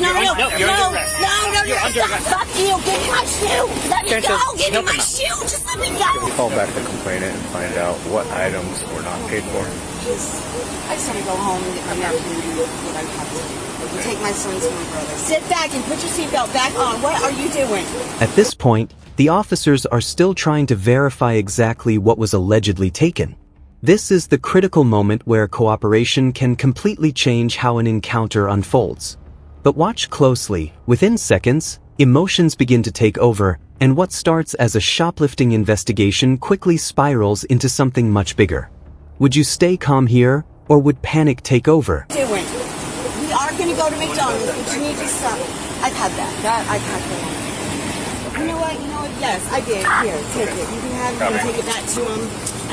Fuck you, give me my shoe. Let me go, give me my shoe, just let me go. Call back the complainant and find out what items were not paid for. I just want to go home and get my mouth and do what I have to do. Take my son to my brother. Sit back and put your seatbelt back on. What are you doing? At this point, the officers are still trying to verify exactly what was allegedly taken. This is the critical moment where cooperation can completely change how an encounter unfolds. But watch closely. Within seconds, emotions begin to take over, and what starts as a shoplifting investigation quickly spirals into something much bigger. Would you stay calm here, or would panic take over? We are going to go to McDonald's, but you need to stop. I've had that. I've had that. You know what? Yes, I did. Here, take it. You can have it and take it back to him.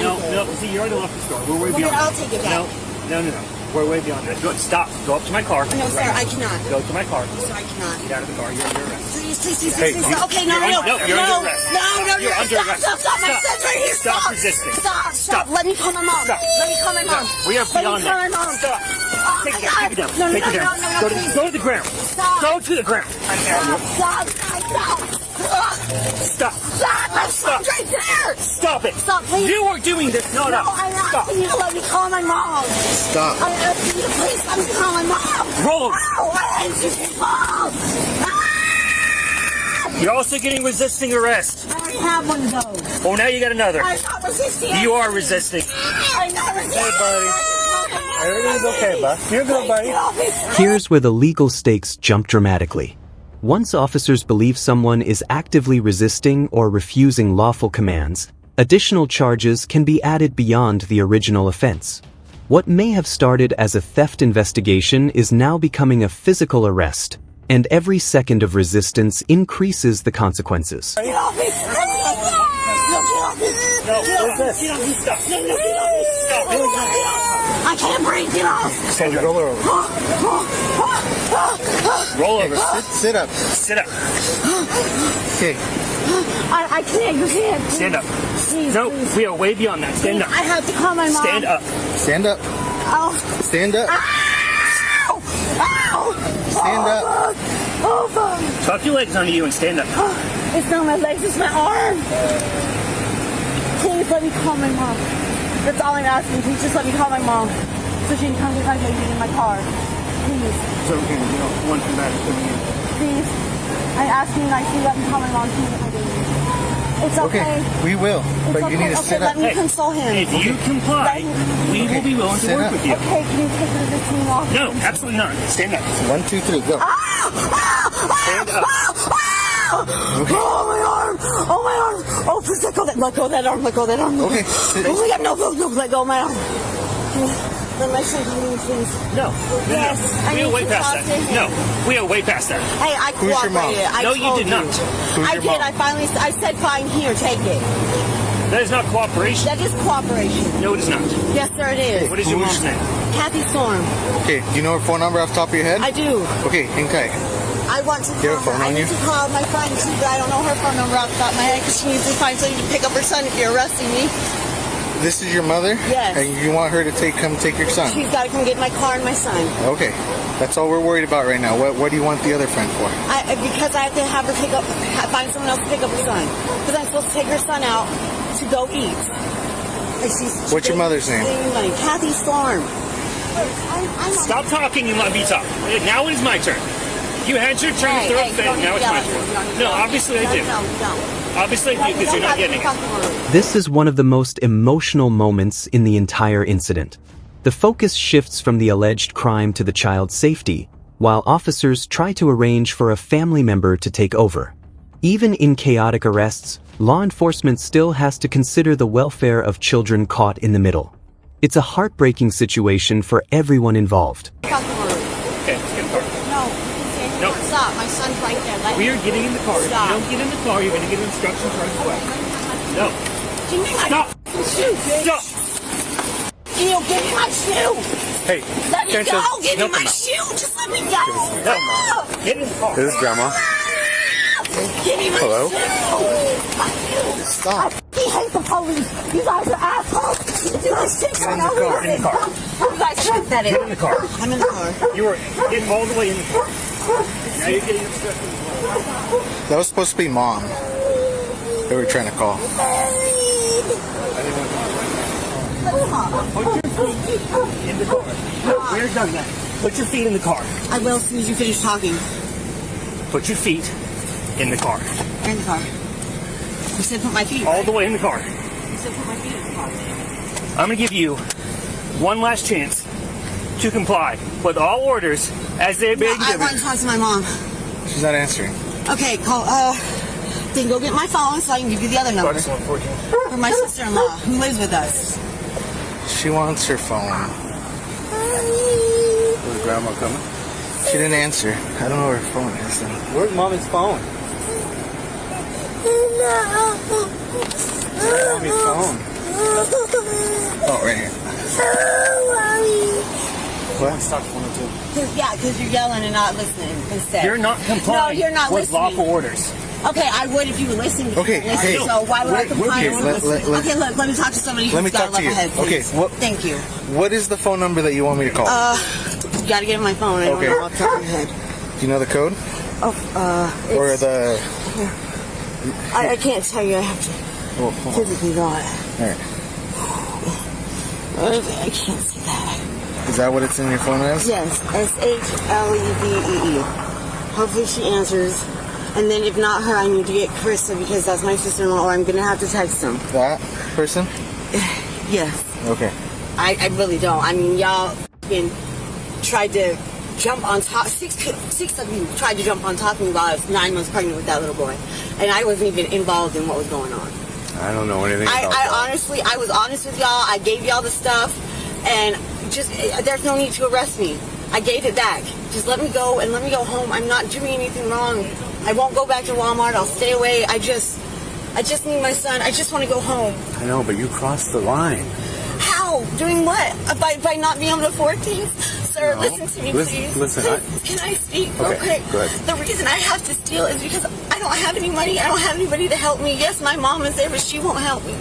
No. See, you already left the store. We're way beyond that. I'll take it back. No. We're way beyond that. Good. Stop. Go up to my car. No, sir, I cannot. Go to my car. Sir, I cannot. Get out of the car. You're under arrest. Please. Hey, Okay, no. You're under arrest. No, you're under arrest. Stop. My son's right here. Stop resisting. Stop. Let me call my mom. Let me call my mom. We are beyond that. Let me call my mom. Stop. Take it down. No, Take it down. Go to the ground. Stop. Go to the ground. Stop. My son's right there. Stop it. Stop, please. You are doing this. No. I'm asking you to let me call my mom. Stop. I'm asking you to please let me call my mom. Roll over. You're also getting resisting arrest. I already have one of those. Oh, now you got another. I'm not resisting. You are resisting. I'm not resisting. Hey, buddy. Everything's okay, bud. You're good, buddy. Here's where the legal stakes jump dramatically. Once officers believe someone is actively resisting or refusing lawful commands, additional charges can be added beyond the original offense. What may have started as a theft investigation is now becoming a physical arrest, and every second of resistance increases the consequences. Get off me! I can't breathe. Get off! Sandra, roll over. Roll over. Sit up. Sit up. Okay. I can't. You can't. Stand up. Please, No, please. we are way beyond that. Stand up. I have to call my mom. Stand up. Stand up. Oh. Stand up. Ow! Ow! Stand up. Oh, fuck. Tuck your legs under you and stand up. It's not my legs, it's my arm. Please let me call my mom. That's all I'm asking. Please just let me call my mom so she can come get my baby in my car. Please. So, one from that coming in. Please. I'm asking nicely, let me call my mom so she can get my baby. It's okay. We will. But It's you need to sit up. let me console him. If you comply, we will be willing to Sit work up. with you. Okay, can you take the resisting off? No, absolutely not. Stand up. 1, 2, 3, go. Stand up. Okay. Oh, my arm! Oh, my arm! Oh, please let go of that. Let go of that arm. Let go of that arm. Okay. Oh, my God. No. Let go of my arm. Let my son come in, please. No. Yes, I We need are way to past talk that. to him. No, we are way past that. Hey, I Who's your mom? cooperated. No, you did not. Who's I your did. mom? I said, fine, here, take it. That is not cooperation. That is cooperation. No, it is not. Yes, sir, it is. What is your mom's name? Kathy Storm. Okay, do you know her phone number off the top of your head? I do. Okay, Inkai. I want to You have a call her. phone I on need you? to call my friend too, but I don't know her phone number off the top of my head because she needs to find somebody to pick up her son if you're arresting me. This is your mother? Yes. And you want her to come take your son? She's got to come get my car and my son. Okay. That's all we're worried about right now. What do you want the other friend for? Because I have to have her find someone else to pick up her son. Because I'm supposed to take her son out to go eat. What's your mother's name? Kathy Storm. Stop talking, you might be talking. Now it is my turn. You had your turn to throw a fit, now it's my turn. No, obviously I do. Obviously I do, because you're not getting it. This is one of the most emotional moments in the entire incident. The focus shifts from the alleged crime to the child's safety, while officers try to arrange for a family member to take over. Even in chaotic arrests, law enforcement still has to consider the welfare of children caught in the middle. It's a heartbreaking situation for everyone involved. Okay, let's get in the car. No, stop. My son's right there. We are getting in the car. Stop. If you don't get in the car, you're going to get instructions right away. No. Give me my Stop. shoe, bitch. Stop. Ew, give me my shoe. Hey, Let me attention. go. Give me No, my no. shoe. Just let me go. No. Get in the car. This is Grandma. Give me my Hello? shoe. Stop. I hate the police. You guys are assholes. You guys shit Get in the car. In the car. You guys shit that Get in the car. I'm in the car. You are getting all the way in the car. Now you're getting obstructed. That was supposed to be mom. They were trying to call. In the car. We're done that. Put your feet in the car. I will as soon as you finish talking. Put your feet in the car. You're in the car. You said put my feet. All the way in the car. You said put my feet in the car. I'm going to give you one last chance to comply with all orders as they're being I given. want to talk to my mom. She's not answering. Okay, call. Then go get my phone so I can give you the other number. For my sister-in-law who lives with us. She wants her phone. Was grandma coming? She didn't answer. I don't know where her phone is. Then. Where's mommy's phone? Where's mommy's phone? Oh, right here. What? Stop the phone too. Because you're yelling and not listening instead. You're not complying No, you're not with listening. lawful orders. Okay, I would if you were listening. But Okay, you don't listen, hey, so why would I comply? okay, Okay, look, let me talk to somebody Let me who's got a talk to level you. head, please. Okay, what? Thank you. What is the phone number that you want me to call? You gotta get my phone. I don't Okay. know off the top of my head. Do you know the code? Or the... I can't tell you. I have to Oh, hold on. physically draw it. All right. I can't see that. Is that what it's in your phone as? Yes, SHLEDEE. Hopefully she answers. And then if not her, I need to get Krista because that's my sister-in-law, or I'm gonna have to text them. That person? Yes. Okay. I really don't. I mean, y'all f***ing tried to jump on top. Six of you tried to jump on top of me while I was 9 months pregnant with that little boy, and I wasn't even involved in what was going on. I don't know anything about that. Honestly, I was honest with y'all. I gave y'all the stuff, and just there's no need to arrest me. I gave it back. Just let me go and let me go home. I'm not doing anything wrong. I won't go back to Walmart. I'll stay away. I just need my son. I just want to go home. I know, but you crossed the line. How? Doing what? By not being able to afford things? Sir, No. listen to me, please. Listen, Please, can I speak real Okay, quick? go ahead. The reason I have to steal is because I don't have any money. I don't have anybody to help me. Yes, my mom is there, but she won't help me.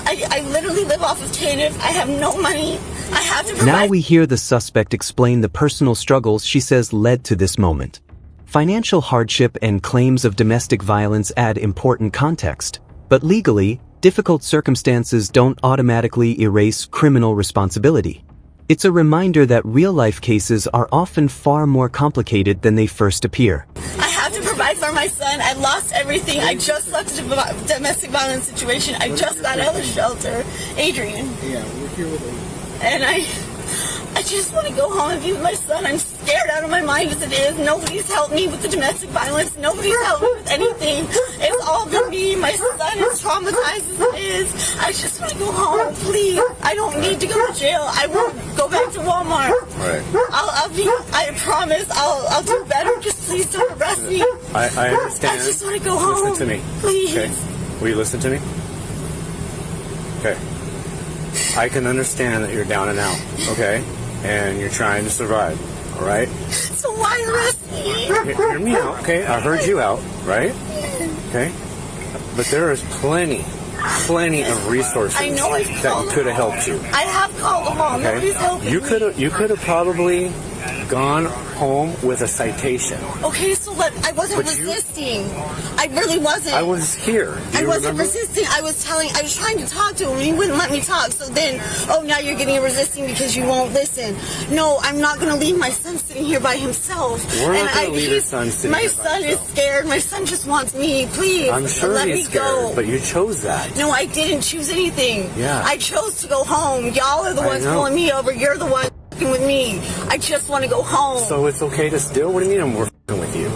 I literally live off of TANF. I have no money. I have to provide. Now we hear the suspect explain the personal struggles she says led to this moment. Financial hardship and claims of domestic violence add important context, but legally, difficult circumstances don't automatically erase criminal responsibility. It's a reminder that real-life cases are often far more complicated than they first appear. I have to provide for my son. I lost everything. I just left a domestic violence situation. I just got out of the shelter. Adrian. Yeah, we're here with her. And I just want to go home and be with my son. I'm scared out of my mind as it is. Nobody's helped me with the domestic violence. Nobody's helped me with anything. It's all been me. My son is traumatized as it is. I just want to go home, please. I don't need to go to jail. I won't go back to Walmart. Right. I promise I'll do better. Just please don't arrest me. I understand. I just want to go home. Listen to me. Please. Okay. Will you listen to me? Okay. I can understand that you're down and out, okay? And you're trying to survive, all right? So why arrest me? Hear me out, okay? I heard you out, right? Okay? But there is plenty of resources I know I've that called could have helped you. I have called them all. Okay? Nobody's helping You me. could have probably gone home with a citation. Okay, so I wasn't But you- resisting. I really wasn't. I was here. Do I you wasn't remember? resisting. I was trying to talk to him. He wouldn't let me talk. So then, now you're getting resisting because you won't listen. No, I'm not going to leave my son sitting here by himself. We're not gonna leave your son sitting My here by son is himself. scared. My son just wants me. Please, I'm sure let me he's scared, go. but you chose that. No, I didn't choose anything. Yeah. I chose to go home. Y'all are the I ones know. pulling me over. You're the one f***ing with me. I just want to go home. So it's okay to steal? What do you mean we're f***ing with you?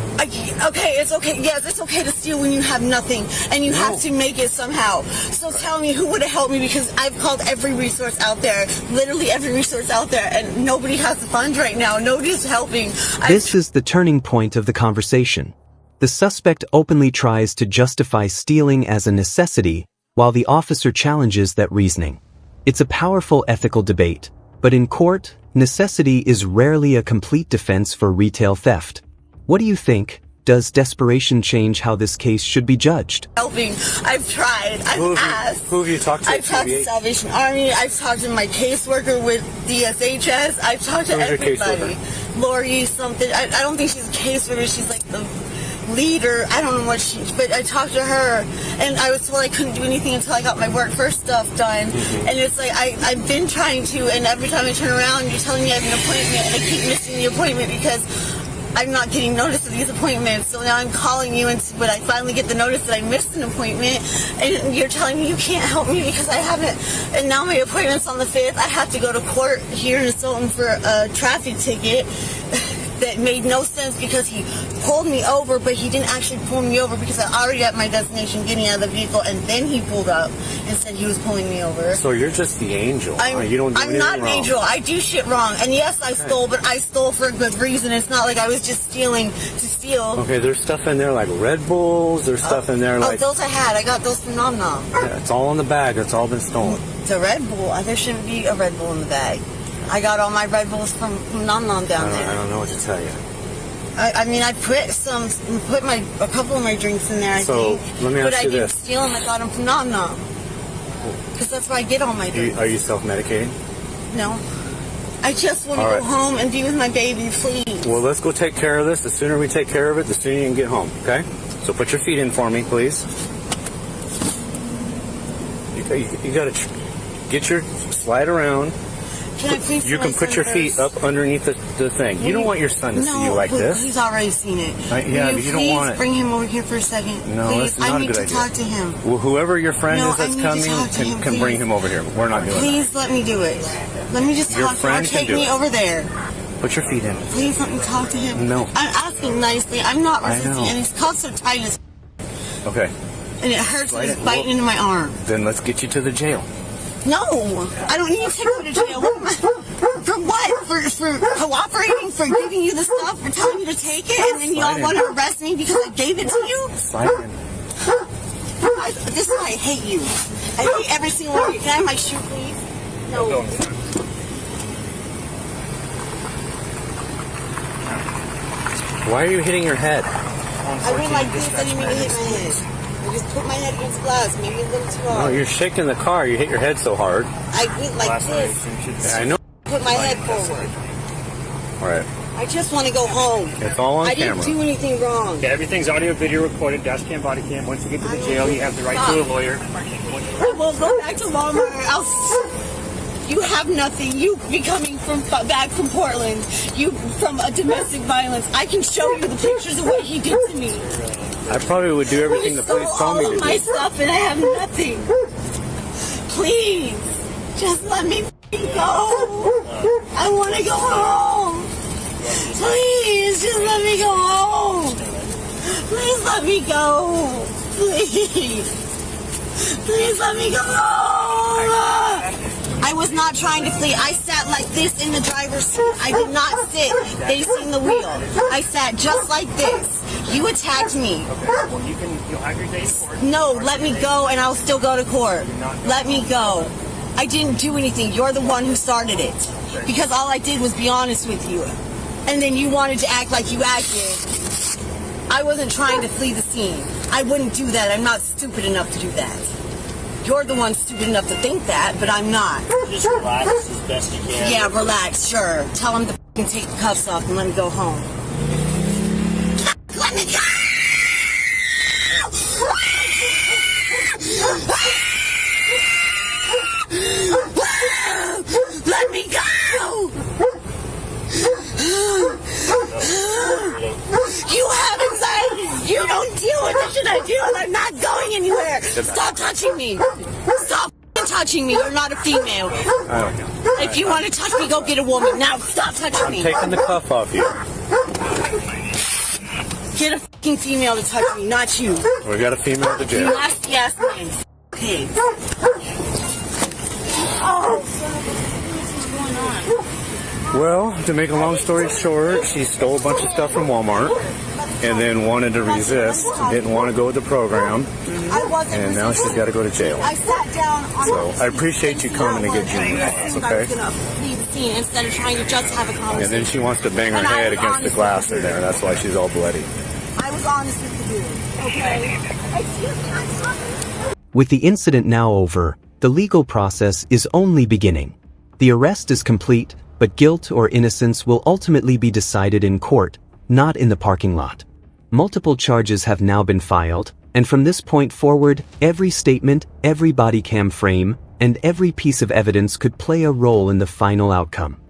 Okay, it's okay. Yes, it's okay to steal when you have nothing and you have to make it somehow. So tell me, who would have helped me? Because I've called every resource out there, literally every resource out there, and nobody has the funds right now. Nobody's helping. This is the turning point of the conversation. The suspect openly tries to justify stealing as a necessity, while the officer challenges that reasoning. It's a powerful ethical debate, but in court, necessity is rarely a complete defense for retail theft. What do you think? Does desperation change how this case should be judged? Helping. I've tried. I've asked. Who have you talked to? I've talked to Salvation Army. I've talked to my caseworker with DSHS. I've talked to Who's your everybody. caseworker? Lori something. I don't think she's a caseworker. She's like the leader. I don't know what but I talked to her, and I was told I couldn't do anything until I got my work first stuff done. And it's like I've been trying to, and every time I turn around, you're telling me I have an appointment, and I keep missing the appointment because I'm not getting notice of these appointments. So now I'm calling you, but I finally get the notice that I missed an appointment, and you're telling me you can't help me because I haven't. And now my appointment's on the 5th. I have to go to court here in Stoughton for a traffic ticket that made no sense because he pulled me over, but he didn't actually pull me over because I already at my destination getting out of the vehicle, and then he pulled up and said he was pulling me over. So you're just the angel. You don't do anything I'm not an wrong. angel. I do shit wrong. And yes, I stole, but I stole for a good reason. It's not like I was just stealing to steal. Okay, there's stuff in there like Red Bulls. There's stuff in there like... Oh, those I had. I got those from Nom Nom. Yeah, it's all in the bag. It's all been stolen. The Red Bull. There shouldn't be a Red Bull in the bag. I got all my Red Bulls from Nom Nom down there. I don't know what to tell you. I mean, I put a couple of my drinks in there, I think. Let me ask but I you didn't this. steal them. I got them from Nom Nom. Because that's where I get all my drinks. Are you self-medicating? No. I just want to All go right. home and be with my baby, please. Well, let's go take care of this. The sooner we take care of it, the sooner you can get home, okay? So put your feet in for me, please. You got to get your slide around. Can I please see You my can put son your first? feet up underneath the thing. You don't want your son to see you like this. He's already seen it. Yeah, but you don't want it. Please bring him over here for a second. No, please, that's not I need a good to idea. talk to him. Well, whoever your friend No, is that's I need to coming talk to him, can bring please. him over here. We're not doing that. Please let me do it. Let me just Your talk to him. Or friend can take do me it. over there. Put your feet in. Please let me talk to him. No. I'm asking nicely. I'm not I resisting, know. and his cuffs are tight as Okay. and it hurts Slide and he's it. biting into my arm. Then let's get you to the jail. No, I don't need to take you to jail. For what? For cooperating? For giving you the stuff? For telling you to take it? And then y'all Slide want in. to arrest me because I gave it to you? Slide in. This is why I hate you. I hate every single one of you. Can I have my shoe, please? No. Why are you hitting your head? I went like this. I didn't even hit my head. I just put my head against glass. Maybe a little too No, hard. you're shaking the car. You hit your head so hard. I went like this. I know. Put my head forward. All right. I just want to go home. It's all on I camera. didn't do anything wrong. Yeah, everything's audio, video recorded, dash cam, body cam. Once you get to the jail, you have the right to a lawyer. Well, go back to Walmart. You have nothing. You be coming back from Portland. You from a domestic violence. I can show you the pictures of what he did to me. I probably would do everything the police Stole told me all to of my do. stuff and I have nothing. Please, just let me go. I want to go home. Please, just let me go home. Please let me go. Please. Please let me go home. I was not trying to flee. I sat like this in the driver's seat. I did not sit facing the wheel. I sat just like this. You attacked me. Well, you'll have your day in court. No, let me go and I'll still go to court. Let me go. I didn't do anything. You're the one who started it. Because all I did was be honest with you. And then you wanted to act like you acted. I wasn't trying to flee the scene. I wouldn't do that. I'm not stupid enough to do that. You're the one stupid enough to think that, but I'm not. Just relax as best you can. Yeah, relax, sure. Tell him to f***ing take the cuffs off and let me go home. Let me go! Let me go! You have anxiety. You don't deal with the shit I deal with. I'm not going anywhere. Stop touching me. Stop touching me. You're not a female. I don't know. If you want to touch me, go get a woman. Now stop touching me. Taking the cuff off you. Get a fucking female to touch me, not you. We got a female at the You jail. nasty ass man. Pig. Oh, what's going on? Well, to make a long story short, she stole a bunch of stuff from Walmart and then wanted to resist, didn't want to go with the program, I wasn't and now she's got to go to jail. I sat down on So I appreciate you coming to get Junior I class, was okay? gonna leave the scene instead of trying to just have a conversation. And then she wants to bang her head against the glass in there. That's why she's all bloody. I was honest with you, okay? With the incident now over, the legal process is only beginning. The arrest is complete, but guilt or innocence will ultimately be decided in court, not in the parking lot. Multiple charges have now been filed, and from this point forward, every statement, every body cam frame, and every piece of evidence could play a role in the final outcome.